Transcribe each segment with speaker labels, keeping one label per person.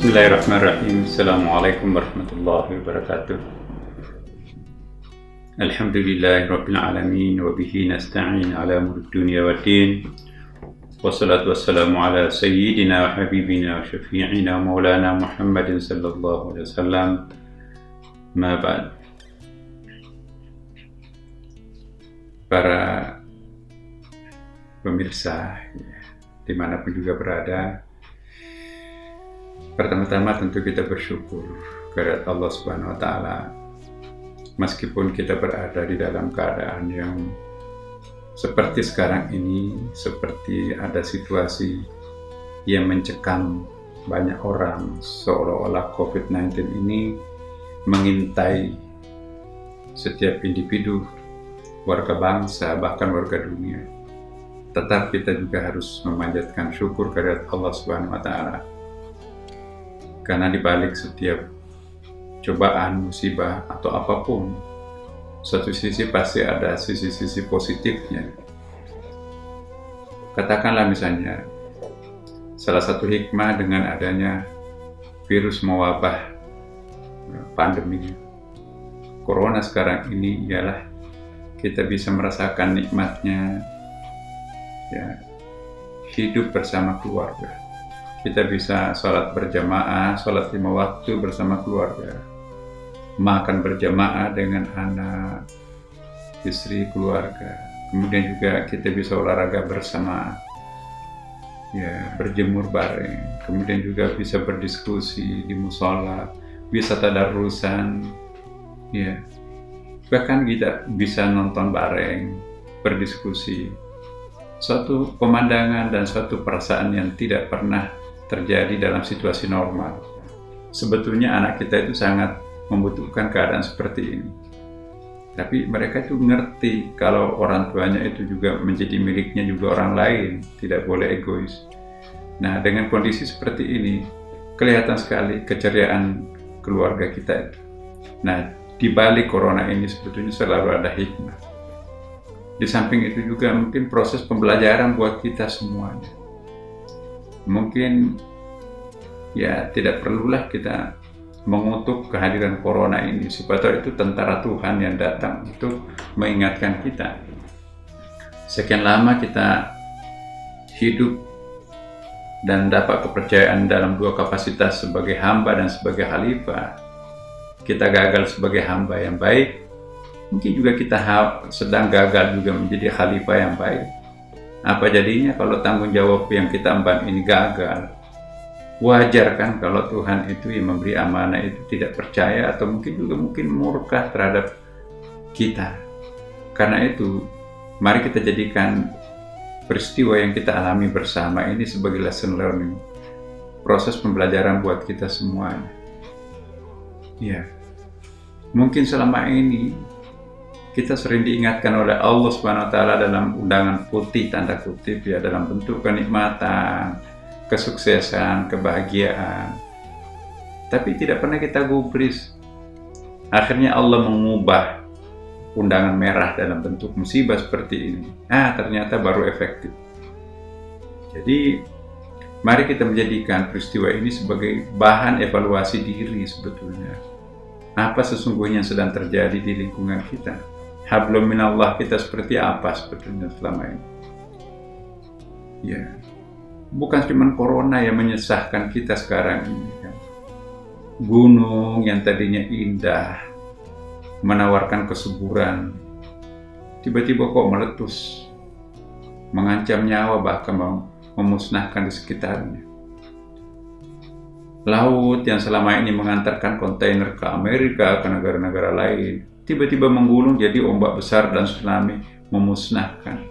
Speaker 1: Bismillahirrahmanirrahim. Assalamualaikum warahmatullahi wabarakatuh. Alhamdulillahirabbil alamin wa bihi nasta'in ala umuri dunya waddin. Wassalatu wassalamu ala sayyidina wa habibina wa syafi'ina maulana Muhammadin sallallahu alaihi wasallam. Ma ba'd. Para pemirsa dimanapun juga berada, pertama-tama tentu kita bersyukur kepada Allah Subhanahu wa Ta'ala, meskipun kita berada di dalam keadaan yang seperti sekarang ini, seperti ada situasi yang mencekam banyak orang, seolah-olah COVID-19 ini mengintai setiap individu, warga bangsa, bahkan warga dunia. Tetap kita juga harus memanjatkan syukur kepada Allah Subhanahu wa Ta'ala. Karena di balik setiap cobaan, musibah, atau apapun, suatu sisi pasti ada sisi-sisi positifnya. Katakanlah misalnya, salah satu hikmah dengan adanya virus mewabah pandemi Corona sekarang ini ialah kita bisa merasakan nikmatnya hidup bersama keluarga. Kita bisa sholat berjamaah, sholat 5 waktu bersama keluarga, makan berjamaah dengan anak, istri, keluarga. Kemudian juga kita bisa olahraga bersama, berjemur bareng. Kemudian juga bisa berdiskusi di mushola, bisa tadarrusan, bahkan kita bisa nonton bareng, berdiskusi. Suatu pemandangan dan suatu perasaan yang tidak pernah terjadi dalam situasi normal. Sebetulnya anak kita itu sangat membutuhkan keadaan seperti ini. Tapi mereka itu ngerti kalau orang tuanya itu juga menjadi miliknya juga orang lain, tidak boleh egois. Nah, dengan kondisi seperti ini, kelihatan sekali keceriaan keluarga kita itu. Nah, di balik corona ini sebetulnya selalu ada hikmah. Di samping itu juga mungkin proses pembelajaran buat kita semuanya. Mungkin tidak perlulah kita mengutuk kehadiran corona ini. Siapa tahu itu tentara Tuhan yang datang untuk mengingatkan kita. Sekian lama kita hidup dan dapat kepercayaan dalam dua kapasitas sebagai hamba dan sebagai khalifah. Kita gagal sebagai hamba yang baik, mungkin juga kita sedang gagal juga menjadi khalifah yang baik. Apa jadinya kalau tanggung jawab yang kita emban ini gagal? Wajar kan kalau Tuhan itu yang memberi amanah itu tidak percaya atau mungkin murka terhadap kita. Karena itu, mari kita jadikan peristiwa yang kita alami bersama ini sebagai lesson learning, proses pembelajaran buat kita semuanya. Mungkin selama ini kita sering diingatkan oleh Allah Subhanahu wa Ta'ala dalam undangan putih, tanda kutip dalam bentuk kenikmatan, kesuksesan, kebahagiaan. Tapi tidak pernah kita gubris. Akhirnya Allah mengubah undangan merah dalam bentuk musibah seperti ini. Ternyata baru efektif. Jadi, mari kita menjadikan peristiwa ini sebagai bahan evaluasi diri sebetulnya. Apa sesungguhnya yang sedang terjadi di lingkungan kita? Hablum minallah kita seperti apa sebetulnya selama ini? Bukan cuma corona yang menyesahkan kita sekarang ini kan. Gunung yang tadinya indah, menawarkan kesuburan, tiba-tiba kok meletus, mengancam nyawa, bahkan memusnahkan di sekitarnya. Laut yang selama ini mengantarkan kontainer ke Amerika, ke negara-negara lain, tiba-tiba menggulung jadi ombak besar dan tsunami memusnahkan.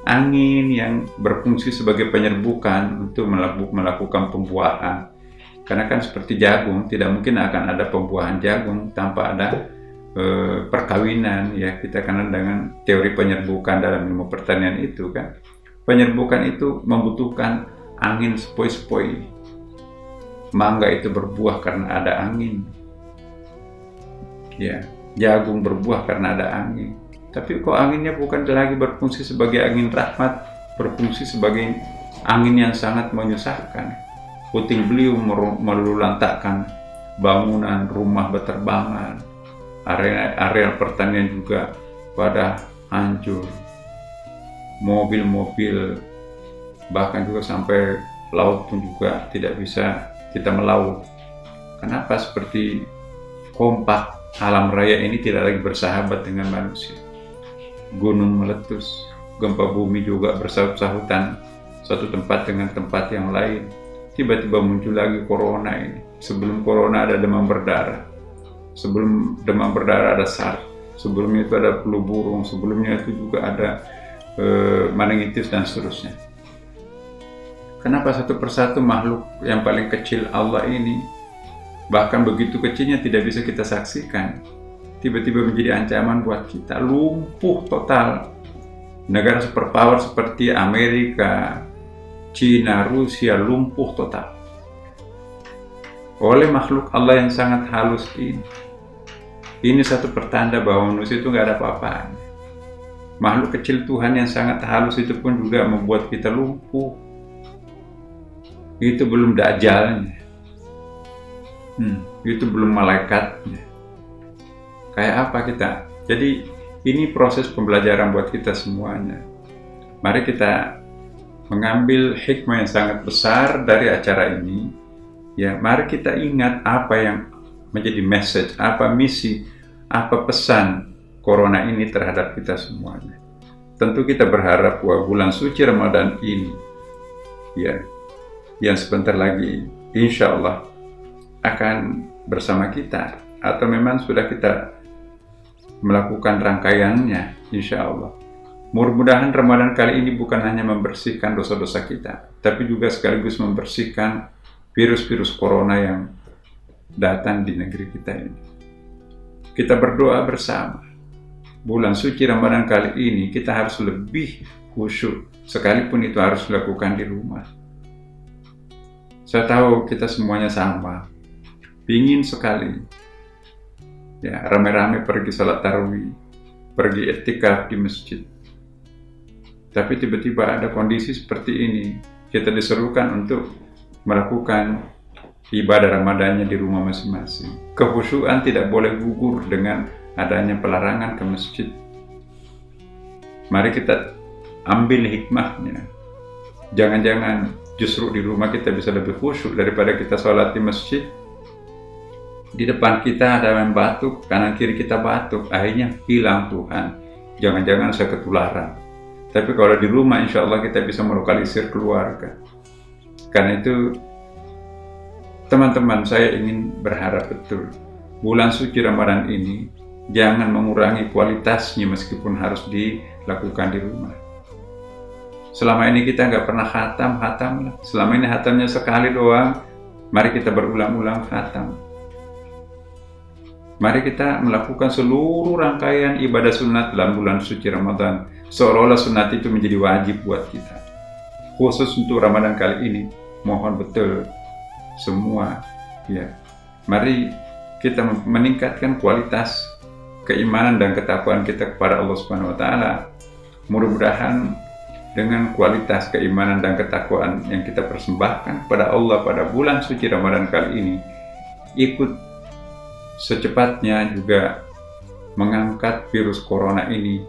Speaker 1: Angin yang berfungsi sebagai penyerbukan untuk melakukan pembuahan. Karena kan seperti jagung, tidak mungkin akan ada pembuahan jagung tanpa ada perkawinan. Kita kenal dengan teori penyerbukan dalam ilmu pertanian itu kan. Penyerbukan itu membutuhkan angin sepoi-sepoi. Mangga itu berbuah karena ada angin. Jagung berbuah karena ada angin. Tapi kok anginnya bukan lagi berfungsi sebagai angin rahmat, berfungsi sebagai angin yang sangat menyusahkan. puting beliung melulantakkan bangunan, rumah berterbangan, area pertanian juga pada hancur, mobil-mobil, bahkan juga sampai laut pun juga tidak bisa kita melaut. Kenapa seperti kompak alam raya ini tidak lagi bersahabat dengan manusia? Gunung meletus, gempa bumi juga bersahut-sahutan satu tempat dengan tempat yang lain. Tiba-tiba muncul lagi corona ini. Sebelum corona ada demam berdarah, sebelum demam berdarah ada SARS, sebelumnya itu ada flu burung, sebelumnya itu juga ada meningitis dan seterusnya. Kenapa satu persatu makhluk yang paling kecil Allah ini, bahkan begitu kecilnya tidak bisa kita saksikan, tiba-tiba menjadi ancaman buat kita, lumpuh total. Negara superpower seperti Amerika, Cina, Rusia lumpuh total oleh makhluk Allah yang sangat halus ini. Ini satu pertanda bahwa manusia itu nggak ada apa-apanya. Makhluk kecil Tuhan yang sangat halus itu pun juga membuat kita lumpuh. Itu belum dajalnya, itu belum malaikatnya. Kayak apa kita? Jadi ini proses pembelajaran buat kita semuanya. Mari kita mengambil hikmah yang sangat besar dari acara ini. Ya, mari kita ingat apa yang menjadi message, apa misi, apa pesan corona ini terhadap kita semuanya. Tentu kita berharap bahwa bulan suci Ramadan ini, ya, yang sebentar lagi insya Allah akan bersama kita, atau memang sudah kita melakukan rangkaiannya insya Allah. Mudah-mudahan Ramadan kali ini bukan hanya membersihkan dosa-dosa kita, tapi juga sekaligus membersihkan virus-virus corona yang datang di negeri kita ini. Kita berdoa bersama. Bulan suci Ramadan kali ini kita harus lebih khusyuk, sekalipun itu harus dilakukan di rumah. Saya tahu kita semuanya sama, pingin sekali ya rame-rame pergi salat tarawih, pergi i'tikaf di masjid. Tapi tiba-tiba ada kondisi seperti ini, kita diserukan untuk melakukan ibadah Ramadannya di rumah masing-masing. Kekhusyuan tidak boleh gugur dengan adanya pelarangan ke masjid. Mari kita ambil hikmahnya. Jangan-jangan justru di rumah kita bisa lebih khusyuk daripada kita sholat di masjid. Di depan kita ada yang batuk, kanan kiri kita batuk, akhirnya hilang Tuhan. Jangan-jangan saya ketularan. Tapi kalau di rumah insya Allah kita bisa melokalisir keluarga. Karena itu teman-teman, saya ingin berharap betul bulan suci Ramadan ini jangan mengurangi kualitasnya meskipun harus dilakukan di rumah. Selama ini kita nggak pernah khatam lah. Selama ini khatamnya sekali doang. Mari kita berulang-ulang khatam. Mari kita melakukan seluruh rangkaian ibadah sunat dalam bulan suci Ramadan, seolah-olah sunat itu menjadi wajib buat kita. Khusus untuk Ramadan kali ini, mohon betul semua, ya, mari kita meningkatkan kualitas keimanan dan ketakwaan kita kepada Allah Subhanahu wa Ta'ala. Mudah-mudahan dengan kualitas keimanan dan ketakwaan yang kita persembahkan kepada Allah pada bulan suci Ramadan kali ini, ikut secepatnya juga mengangkat virus corona ini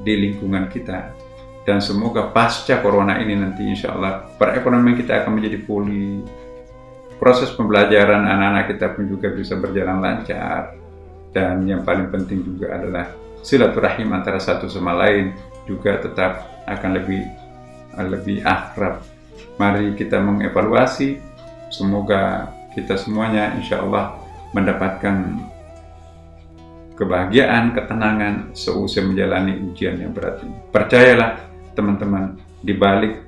Speaker 1: di lingkungan kita. Dan semoga pasca corona ini nanti insya Allah perekonomian kita akan menjadi pulih. Proses pembelajaran anak-anak kita pun juga bisa berjalan lancar. Dan yang paling penting juga adalah silaturahim antara satu sama lain juga tetap akan lebih akrab. Mari kita mengevaluasi. Semoga kita semuanya insya Allah mendapatkan kebahagiaan, ketenangan seusai menjalani ujian yang berat ini. Percayalah teman-teman, di balik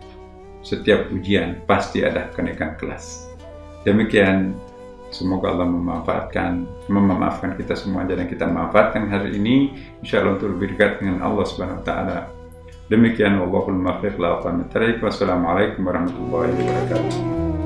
Speaker 1: setiap ujian pasti ada kenaikan kelas. Demikian, semoga Allah memaafkan kita semua dan kita memanfaatkan hari ini insya Allah untuk lebih dekat dengan Allah Subhanahu wa Ta'ala. Demikian, wallahul muwaffiq. Wassalamualaikum warahmatullahi wabarakatuh.